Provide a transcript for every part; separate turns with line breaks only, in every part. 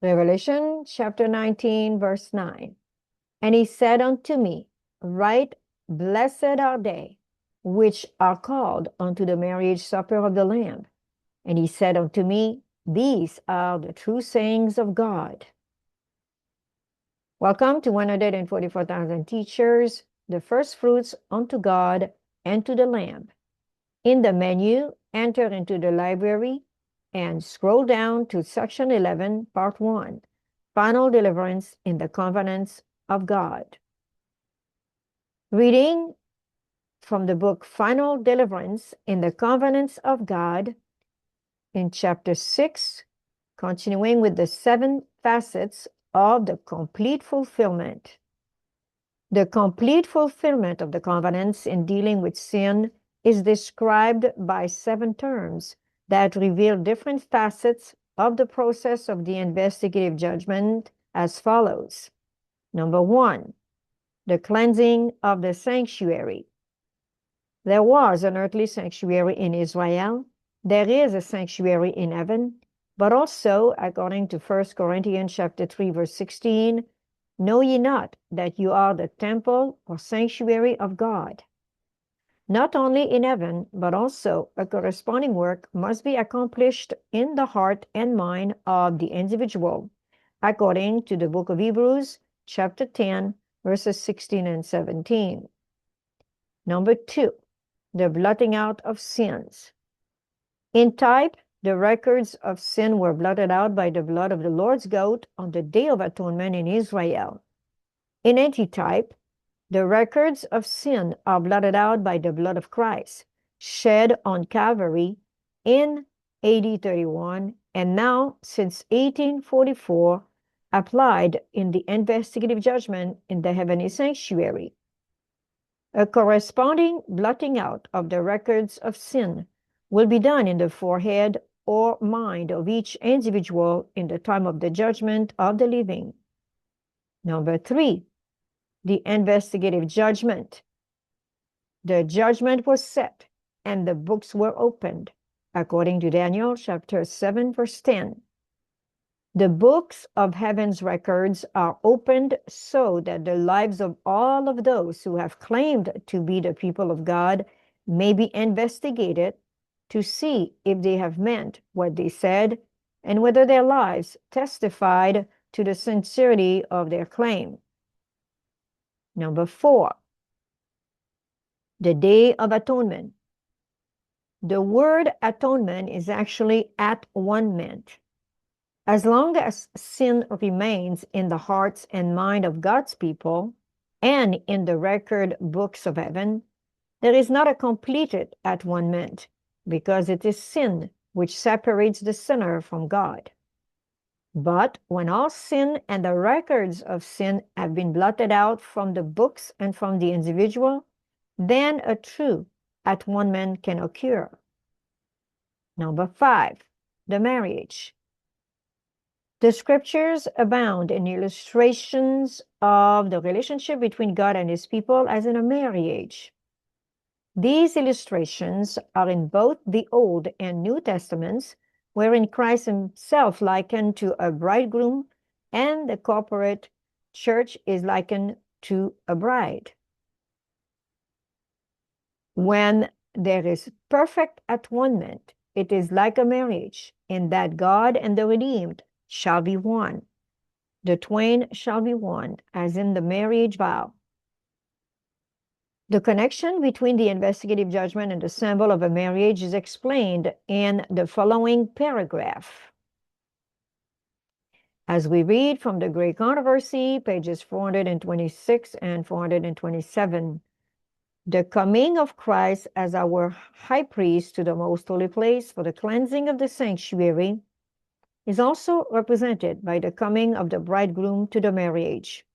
Revelation chapter 19, verse 9. And he said unto me, Right, blessed are they which are called unto the marriage supper of the Lamb. And he said unto me, These are the true sayings of God. Welcome to 144,000 Teachers, the first fruits unto God and to the Lamb. In the menu, enter into the library and scroll down to section 11, part 1, Final Deliverance in the Covenants of God. Reading from the book Final Deliverance in the Covenants of God in chapter 6, continuing with the 7 facets of the complete fulfillment. The complete fulfillment of the covenants in dealing with sin is described by 7 terms that reveal different facets of the process of the investigative judgment as follows. Number 1, the cleansing of the sanctuary. There was an earthly sanctuary in Israel. There is a sanctuary in heaven, but also, according to 1 Corinthians chapter 3, verse 16, know ye not that you are the temple or sanctuary of God? Not only in heaven, but also a corresponding work must be accomplished in the heart and mind of the individual, according to the book of Hebrews, chapter 10, verses 16 and 17. Number 2, the blotting out of sins. In type, the records of sin were blotted out by the blood of the Lord's goat on the Day of Atonement in Israel. In antitype, the records of sin are blotted out by the blood of Christ, shed on Calvary in AD 31, and now, since 1844, applied in the investigative judgment in the heavenly sanctuary. A corresponding blotting out of the records of sin will be done in the forehead or mind of each individual in the time of the judgment of the living. Number 3, the investigative judgment. The judgment was set and the books were opened, according to Daniel chapter 7, verse 10. The books of heaven's records are opened so that the lives of all of those who have claimed to be the people of God may be investigated to see if they have meant what they said and whether their lives testified to the sincerity of their claim. Number 4, the Day of Atonement. The word atonement is actually at-one-ment. As long as sin remains in the hearts and mind of God's people and in the record books of heaven, there is not a completed at-one-ment, because it is sin which separates the sinner from God. But when all sin and the records of sin have been blotted out from the books and from the individual, then a true at-one-ment can occur. Number 5, the marriage. The scriptures abound in illustrations of the relationship between God and his people as in a marriage. These illustrations are in both the Old and New Testaments, wherein Christ himself likened to a bridegroom and the corporate church is likened to a bride. When there is perfect at-one-ment, it is like a marriage, in that God and the redeemed shall be one. The twain shall be one, as in the marriage vow. The connection between the investigative judgment and the symbol of a marriage is explained in the following paragraph. As we read from the Great Controversy, pages 426 and 427, the coming of Christ as our high priest to the most holy place for the cleansing of the sanctuary is also represented by the coming of the bridegroom to the marriage.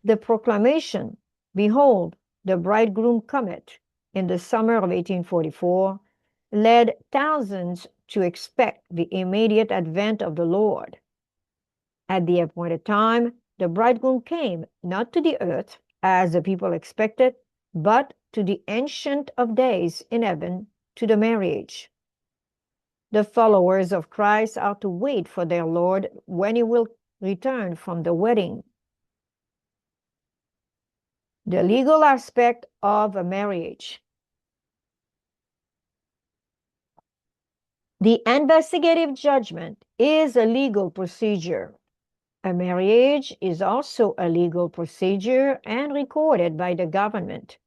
The proclamation, "Behold, the bridegroom cometh," in the summer of 1844, led thousands to expect the immediate advent of the Lord. At the appointed time, the bridegroom came not to the earth, as the people expected, but to the Ancient of Days in heaven, to the marriage. The followers of Christ are to wait for their Lord when he will return from the wedding. The legal aspect of a marriage. The investigative judgment is a legal procedure. A marriage is also a legal procedure and recorded by the government.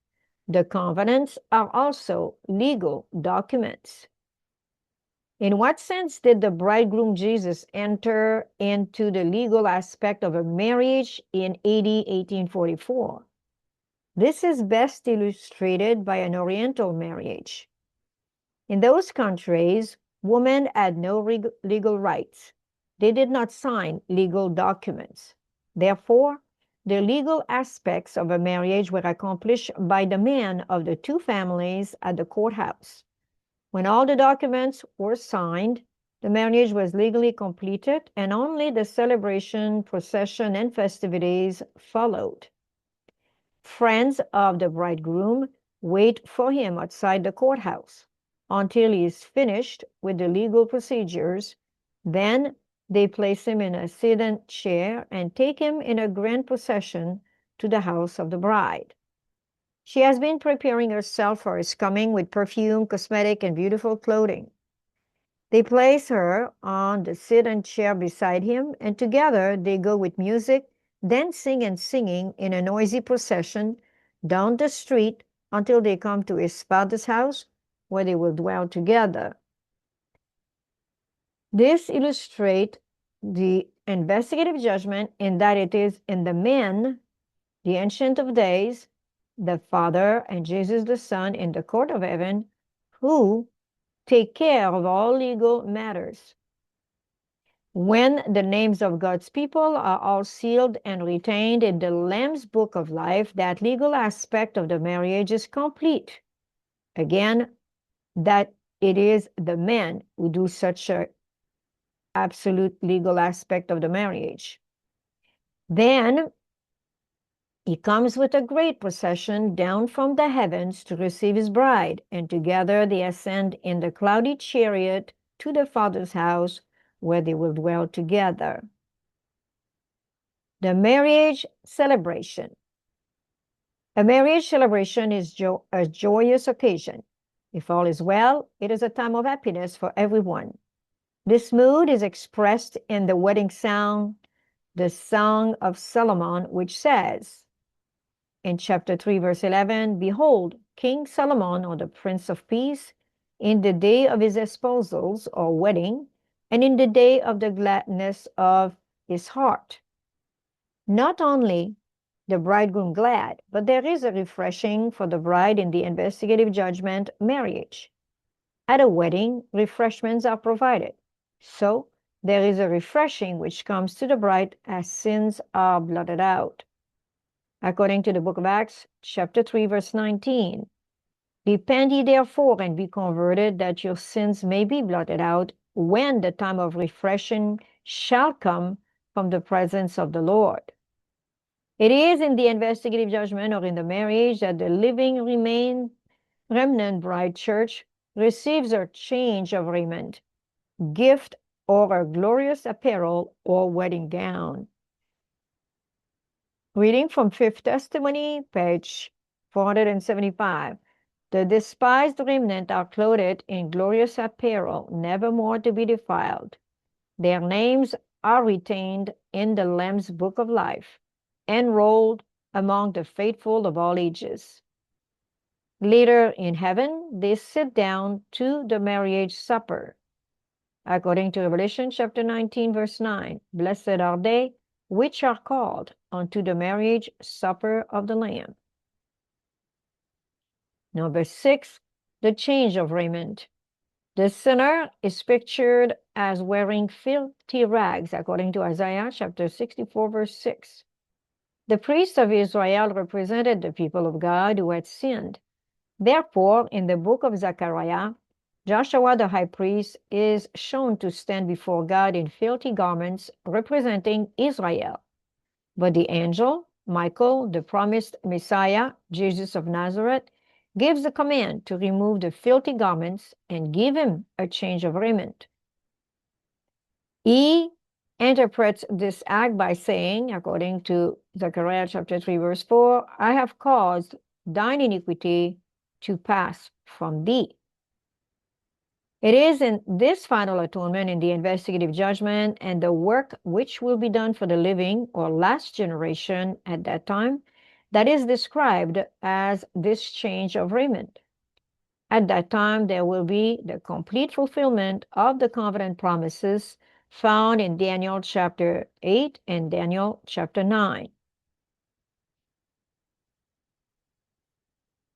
The covenants are also legal documents. In what sense did the bridegroom Jesus enter into the legal aspect of a marriage in AD 1844? This is best illustrated by an Oriental marriage. In those countries, women had no legal rights. They did not sign legal documents. Therefore, the legal aspects of a marriage were accomplished by the men of the two families at the courthouse. When all the documents were signed, the marriage was legally completed, and only the celebration, procession, and festivities followed. Friends of the bridegroom wait for him outside the courthouse until he is finished with the legal procedures. Then they place him in a sedan chair and take him in a grand procession to the house of the bride. She has been preparing herself for his coming with perfume, cosmetic, and beautiful clothing. They place her on the sedan chair beside him, and together they go with music, dancing and singing in a noisy procession down the street until they come to his father's house, where they will dwell together. This illustrates the investigative judgment in that it is in the men, the Ancient of Days, the Father, and Jesus the Son in the court of heaven, who take care of all legal matters. When the names of God's people are all sealed and retained in the Lamb's Book of Life, that legal aspect of the marriage is complete. Again, that it is the men who do such an absolute legal aspect of the marriage. Then he comes with a great procession down from the heavens to receive his bride, and together they ascend in the cloudy chariot to the Father's house, where they will dwell together. The marriage celebration. A marriage celebration is a joyous occasion. If all is well, it is a time of happiness for everyone. This mood is expressed in the wedding song, the Song of Solomon, which says, in chapter 3, verse 11, "Behold, King Solomon, or the Prince of Peace, in the day of his espousals, or wedding, and in the day of the gladness of his heart." Not only the bridegroom glad, but there is a refreshing for the bride in the investigative judgment marriage. At a wedding, refreshments are provided. So there is a refreshing which comes to the bride as sins are blotted out. According to the book of Acts, chapter 3, verse 19, "Repent ye therefore and be converted, that your sins may be blotted out, when the time of refreshing shall come from the presence of the Lord." It is in the investigative judgment or in the marriage that the living remnant bride church receives a change of raiment, gift, or a glorious apparel or wedding gown. Reading from Fifth Testimony, page 475. "The despised remnant are clothed in glorious apparel, never more to be defiled. Their names are retained in the Lamb's Book of Life, enrolled among the faithful of all ages." Later in heaven, they sit down to the marriage supper. According to Revelation chapter 19, verse 9, "Blessed are they which are called unto the marriage supper of the Lamb." Number 6, the change of raiment. The sinner is pictured as wearing filthy rags, according to Isaiah chapter 64, verse 6. The priests of Israel represented the people of God who had sinned. Therefore, in the book of Zechariah, Joshua the high priest is shown to stand before God in filthy garments representing Israel. But the angel, Michael, the promised Messiah, Jesus of Nazareth, gives the command to remove the filthy garments and give him a change of raiment. He interprets this act by saying, according to Zechariah chapter 3, verse 4, I have caused thine iniquity to pass from thee. It is in this final atonement, in the investigative judgment, and the work which will be done for the living or last generation at that time, that is described as this change of raiment. At that time, there will be the complete fulfillment of the covenant promises found in Daniel chapter 8 and Daniel chapter 9.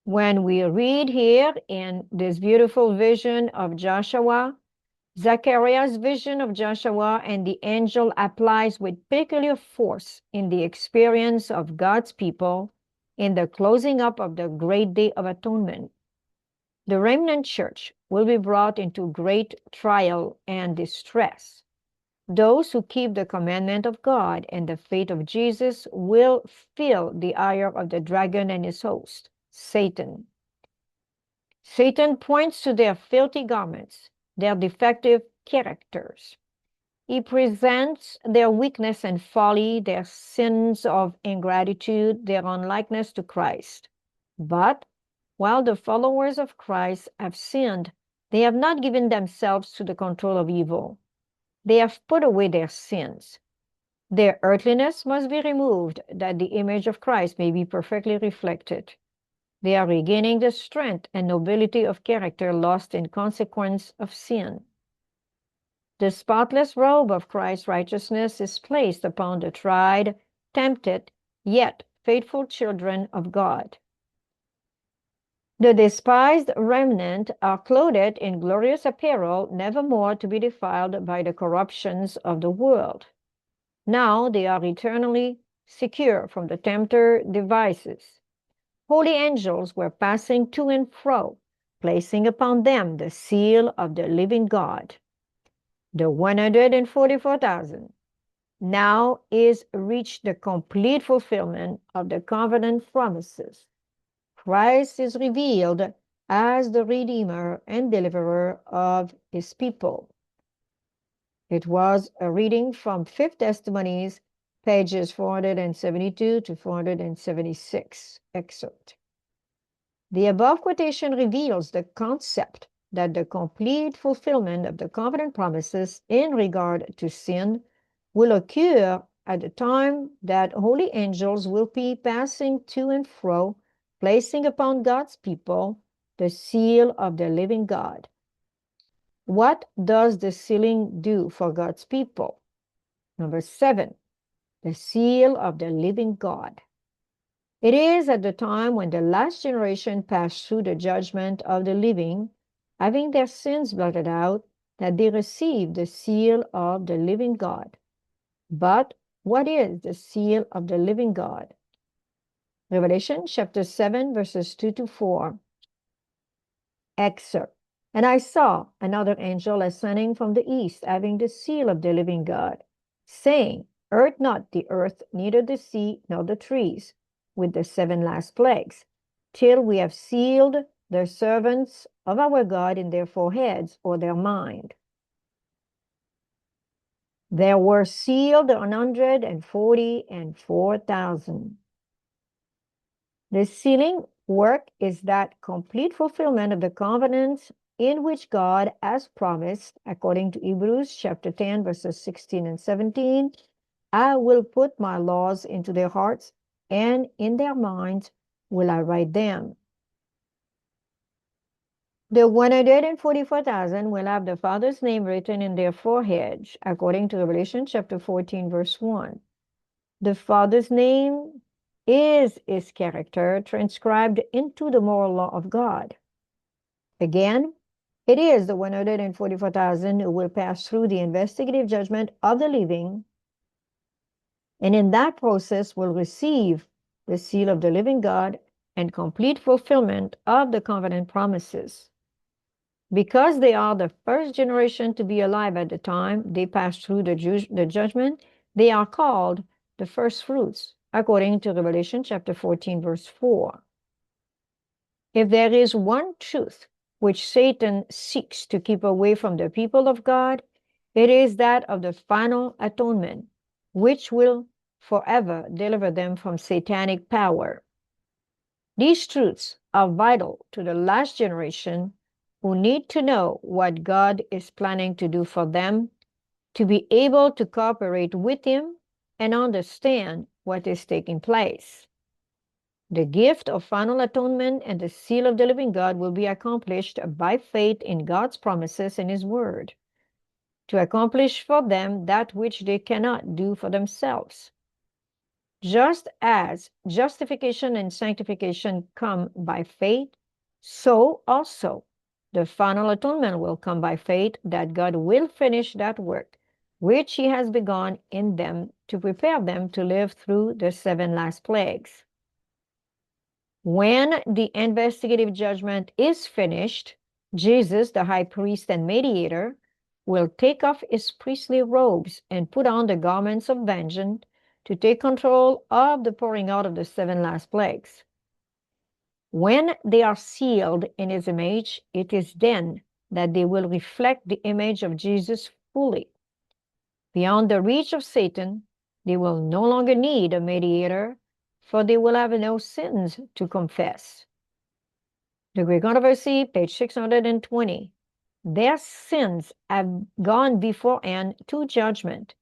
When we read here in this beautiful vision of Joshua, Zechariah's vision of Joshua and the angel applies with peculiar force in the experience of God's people in the closing up of the great day of atonement. The remnant church will be brought into great trial and distress. Those who keep the commandment of God and the faith of Jesus will feel the ire of the dragon and his host, Satan. Satan points to their filthy garments, their defective characters. He presents their weakness and folly, their sins of ingratitude, their unlikeness to Christ. But while the followers of Christ have sinned, they have not given themselves to the control of evil. They have put away their sins. Their earthliness must be removed, that the image of Christ may be perfectly reflected. They are regaining the strength and nobility of character lost in consequence of sin. The spotless robe of Christ's righteousness is placed upon the tried, tempted, yet faithful children of God. The despised remnant are clothed in glorious apparel, never more to be defiled by the corruptions of the world. Now they are eternally secure from the tempter devices. Holy angels were passing to and fro, placing upon them the seal of the living God. The 144,000 now is reached the complete fulfillment of the covenant promises. Christ is revealed as the Redeemer and Deliverer of his people. It was a reading from Fifth Testimonies, pages 472 to 476, excerpt. The above quotation reveals the concept that the complete fulfillment of the covenant promises in regard to sin will occur at the time that holy angels will be passing to and fro, placing upon God's people the seal of the living God. What does the sealing do for God's people? Number 7, the seal of the living God. It is at the time when the last generation passed through the judgment of the living, having their sins blotted out, that they receive the seal of the living God. But what is the seal of the living God? Revelation chapter 7, verses 2 to 4. Excerpt. And I saw another angel ascending from the east, having the seal of the living God, saying, Hurt not the earth, neither the sea, nor the trees, with the 7 last plagues, till we have sealed the servants of our God in their foreheads or their mind. There were sealed 144,000. The sealing work is that complete fulfillment of the covenants in which God has promised, according to Hebrews chapter 10, verses 16 and 17, I will put my laws into their hearts, and in their minds will I write them. The 144,000 will have the Father's name written in their foreheads, according to Revelation chapter 14, verse 1. The Father's name is his character transcribed into the moral law of God. Again, it is the 144,000 who will pass through the investigative judgment of the living, and in that process will receive the seal of the living God and complete fulfillment of the covenant promises. Because they are the first generation to be alive at the time they pass through the judgment, they are called the first fruits, according to Revelation chapter 14, verse 4. If there is one truth which Satan seeks to keep away from the people of God, it is that of the final atonement, which will forever deliver them from satanic power. These truths are vital to the last generation who need to know what God is planning to do for them, to be able to cooperate with Him and understand what is taking place. The gift of final atonement and the seal of the living God will be accomplished by faith in God's promises and His word, to accomplish for them that which they cannot do for themselves. Just as justification and sanctification come by faith, so also the final atonement will come by faith, that God will finish that work which He has begun in them to prepare them to live through the 7 last plagues. When the investigative judgment is finished, Jesus, the high priest and mediator, will take off his priestly robes and put on the garments of vengeance to take control of the pouring out of the 7 last plagues. When they are sealed in His image, it is then that they will reflect the image of Jesus fully. Beyond the reach of Satan, they will no longer need a mediator, for they will have no sins to confess. The Great Controversy, page 620. Their sins have gone beforehand to judgment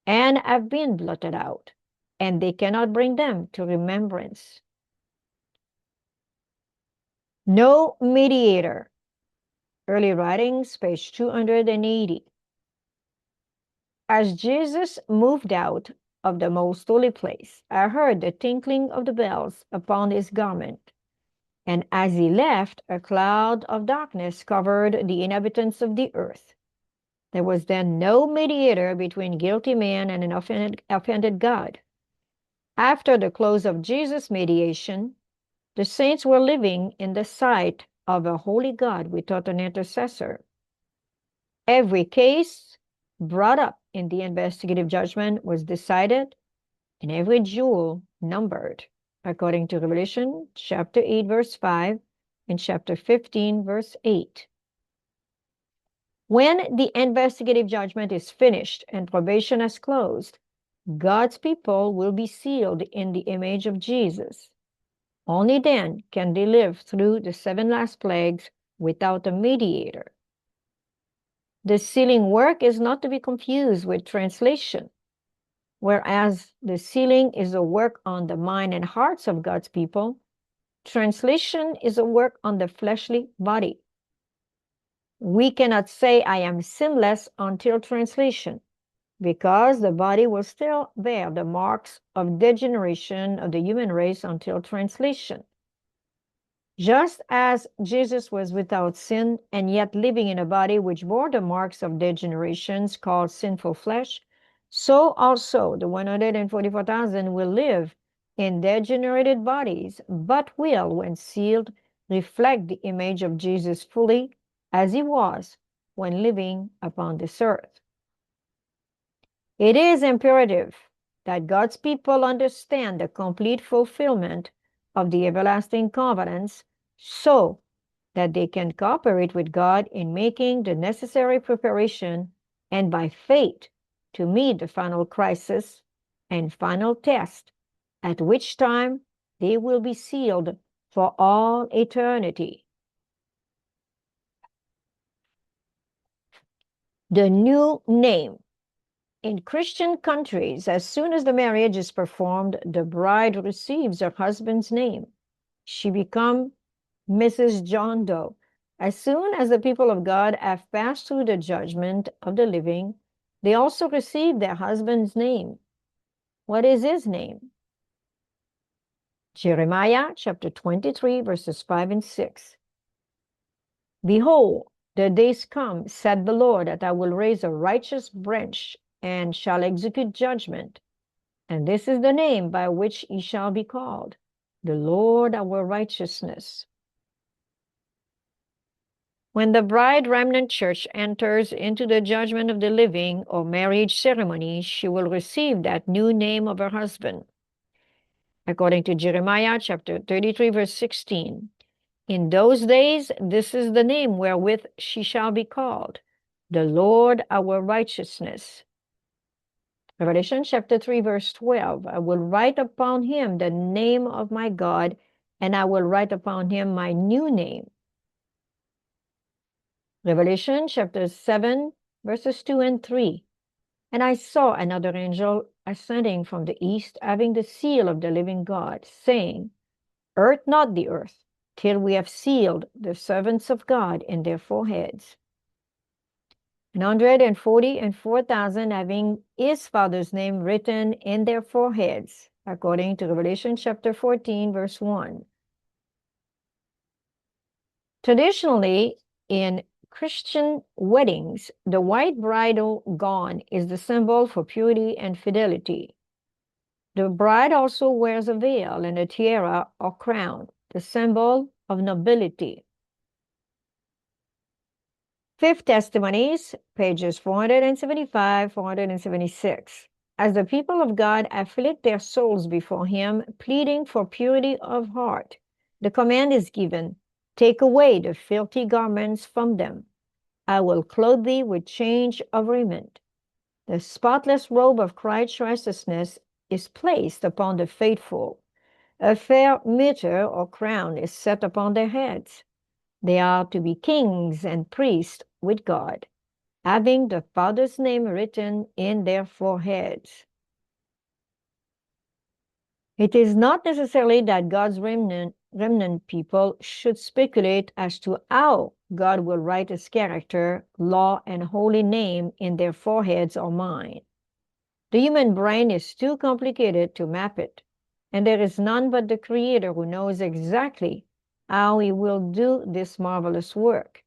and have been blotted out, and they cannot bring them to remembrance. No mediator. Early Writings, page 280. As Jesus moved out of the most holy place, I heard the tinkling of the bells upon His garment. And as He left, a cloud of darkness covered the inhabitants of the earth. There was then no mediator between guilty man and an offended God. After the close of Jesus' mediation, the saints were living in the sight of a holy God without an intercessor. Every case brought up in the investigative judgment was decided, and every jewel numbered, according to Revelation chapter 8, verse 5, and chapter 15, verse 8. When the investigative judgment is finished and probation has closed, God's people will be sealed in the image of Jesus. Only then can they live through the 7 last plagues without a mediator. The sealing work is not to be confused with translation. Whereas the sealing is a work on the mind and hearts of God's people, translation is a work on the fleshly body. We cannot say I am sinless until translation, because the body will still bear the marks of degeneration of the human race until translation. Just as Jesus was without sin and yet living in a body which bore the marks of degenerations called sinful flesh, so also the 144,000 will live in degenerated bodies, but will, when sealed, reflect the image of Jesus fully as He was when living upon this earth. It is imperative that God's people understand the complete fulfillment of the everlasting covenants so that they can cooperate with God in making the necessary preparation and by faith to meet the final crisis and final test, at which time they will be sealed for all eternity. The new name. In Christian countries, as soon as the marriage is performed, the bride receives her husband's name. She becomes Mrs. John Doe. As soon as the people of God have passed through the judgment of the living, they also receive their husband's name. What is his name? Jeremiah chapter 23, verses 5 and 6. Behold, the days come, said the Lord, that I will raise a righteous branch and shall execute judgment. And this is the name by which he shall be called, the Lord our righteousness. When the bride remnant church enters into the judgment of the living or marriage ceremony, she will receive that new name of her husband. According to Jeremiah chapter 33, verse 16, In those days, this is the name wherewith she shall be called, the Lord our righteousness. Revelation chapter 3, verse 12. I will write upon him the name of my God, and I will write upon him my new name. Revelation chapter 7, verses 2 and 3. And I saw another angel ascending from the east, having the seal of the living God, saying, Hurt not the earth, till we have sealed the servants of God in their foreheads. 144,000 having his father's name written in their foreheads, according to Revelation chapter 14, verse 1. Traditionally, in Christian weddings, the white bridal gown is the symbol for purity and fidelity. The bride also wears a veil and a tiara or crown, the symbol of nobility. Fifth Testimonies, pages 475, 476. As the people of God afflict their souls before him, pleading for purity of heart, the command is given, take away the filthy garments from them. I will clothe thee with change of raiment. The spotless robe of Christ's righteousness is placed upon the faithful. A fair mitre or crown is set upon their heads. They are to be kings and priests with God, having the Father's name written in their foreheads. It is not necessarily that God's remnant people should speculate as to how God will write his character, law, and holy name in their foreheads or mind. The human brain is too complicated to map it, and there is none but the Creator who knows exactly how he will do this marvelous work.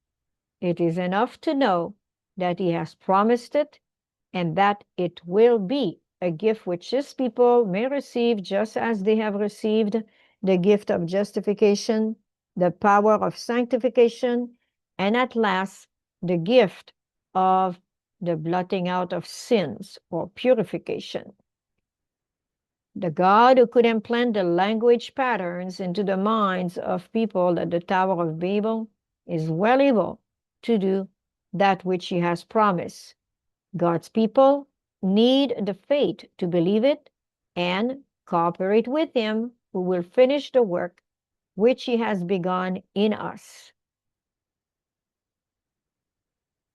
It is enough to know that he has promised it and that it will be a gift which his people may receive just as they have received the gift of justification, the power of sanctification, and at last the gift of the blotting out of sins or purification. The God who could implant the language patterns into the minds of people at the Tower of Babel is well able to do that which he has promised. God's people need the faith to believe it and cooperate with him, who will finish the work which he has begun in us.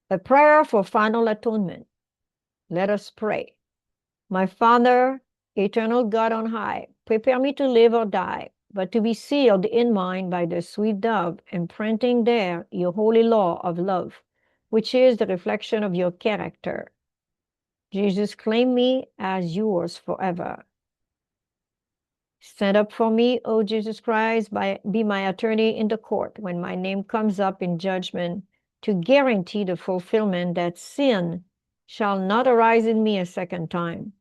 A prayer for final atonement. Let us pray. My Father, eternal God on high, prepare me to live or die, but to be sealed in mine by the sweet dove, imprinting there your holy law of love, which is the reflection of your character. Jesus, claim me as yours forever. Stand up for me, O Jesus Christ, be my attorney in the court when my name comes up in judgment, to guarantee the fulfillment that sin shall not arise in me a second time.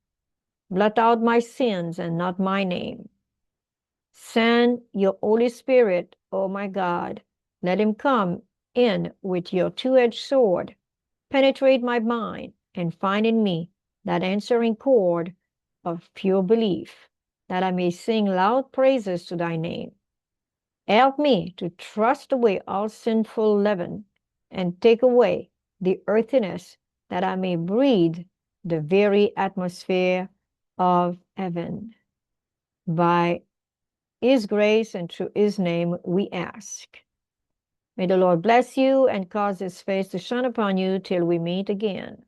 Blot out my sins and not my name. Send your Holy Spirit, O my God. Let him come in with your two-edged sword, penetrate my mind, and find in me that answering chord of pure belief, that I may sing loud praises to thy name. Help me to thrust away all sinful leaven and take away the earthiness, that I may breathe the very atmosphere of heaven. By his grace and through his name we ask. May the Lord bless you and cause his face to shine upon you till we meet again.